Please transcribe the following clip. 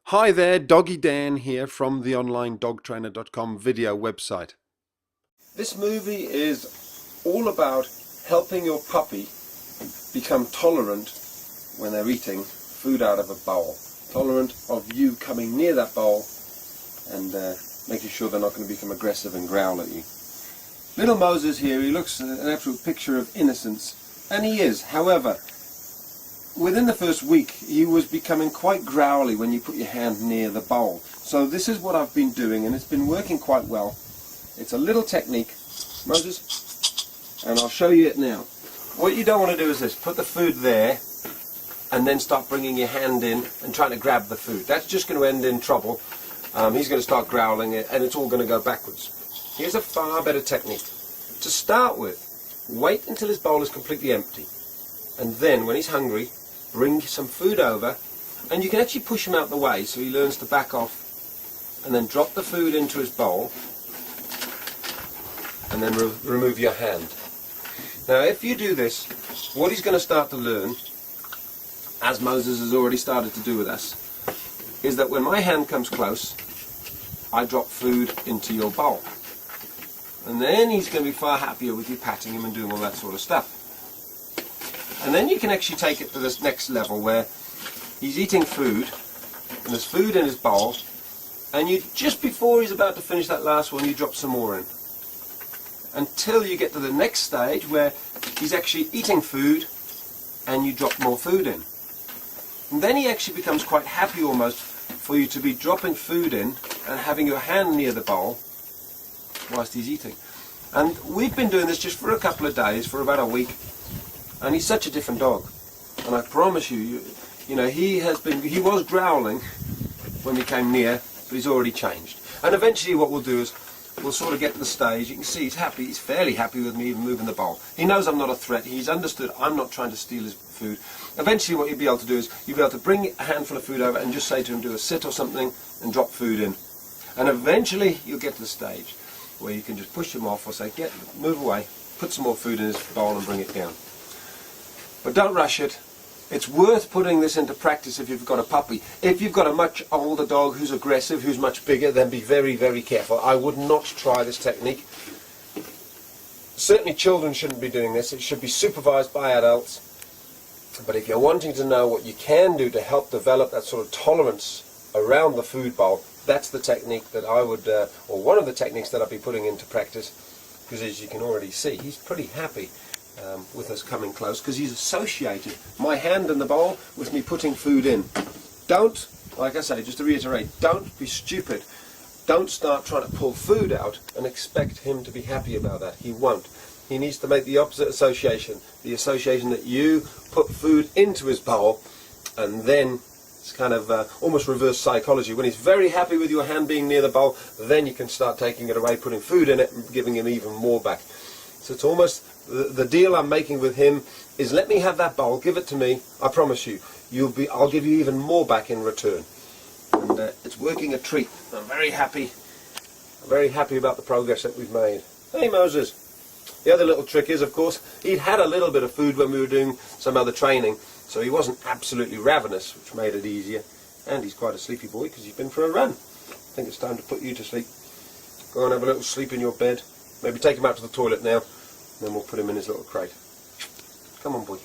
Hi there, Doggy Dan here from the onlinedogtrainer.com video website. This movie is all about helping your puppy become tolerant when they're eating food out of a bowl. Tolerant of you coming near that bowl and making sure they're not going to become aggressive and growl at you. Little Moses here, he looks an absolute picture of innocence, and he is. However, within the first week, he was becoming quite growly when you put your hand near the bowl. So this is what I've been doing, and it's been working quite well. It's a little technique, Moses, and I'll show you it now. What you don't want to do is this: put the food there, and then start bringing your hand in and trying to grab the food. That's just going to end in trouble. He's going to start growling, and it's all going to go backwards. Here's a far better technique. To start with, wait until his bowl is completely empty, and then when he's hungry, bring some food over, and you can actually push him out the way so he learns to back off, and then drop the food into his bowl, and then remove your hand. Now if you do this, what he's going to start to learn, as Moses has already started to do with us, is that when my hand comes close, I drop food into your bowl. And then he's going to be far happier with you patting him and doing all that sort of stuff. And then you can actually take it to this next level where he's eating food, and there's food in his bowl, and you, just before he's about to finish that last one, you drop some more in. Until you get to the next stage where he's actually eating food, and you drop more food in. And then he actually becomes quite happy almost for you to be dropping food in and having your hand near the bowl whilst he's eating. And we've been doing this just for a couple of days, for about a week. And he's such a different dog, and I promise you, you know, he was growling when we came near, but he's already changed. And eventually what we'll do is we'll sort of get to the stage. You can see he's happy. He's fairly happy with me even moving the bowl. He knows I'm not a threat. He's understood I'm not trying to steal his food. Eventually what you'll be able to do is you'll be able to bring a handful of food over and just say to him, do a sit or something, and drop food in. And eventually you'll get to the stage where you can just push him off or say, move away, put some more food in his bowl and bring it down. But don't rush it. It's worth putting this into practice if you've got a puppy. If you've got a much older dog who's aggressive, who's much bigger, then be very, very careful. I would not try this technique. Certainly children shouldn't be doing this. It should be supervised by adults. But if you're wanting to know what you can do to help develop that sort of tolerance around the food bowl, that's the technique that I would, or one of the techniques that I'll be putting into practice, because as you can already see, he's pretty happy with us coming close, because he's associated my hand in the bowl with me putting food in. Don't, like I say, just to reiterate, don't be stupid. Don't start trying to pull food out and expect him to be happy about that. He won't. He needs to make the opposite association, the association that you put food into his bowl, and then it's kind of almost reverse psychology. When he's very happy with your hand being near the bowl, then you can start taking it away, putting food in it, and giving him even more back. So it's almost the deal I'm making with him is, let me have that bowl, give it to me. I promise you, I'll give you even more back in return. And it's working a treat. I'm very happy about the progress that we've made. Hey Moses. The other little trick is, of course, he'd had a little bit of food when we were doing some other training, so he wasn't absolutely ravenous, which made it easier. And he's quite a sleepy boy because he's been for a run. I think it's time to put you to sleep. Go and have a little sleep in your bed. Maybe take him out to the toilet now, then we'll put him in his little crate. Come on, boy.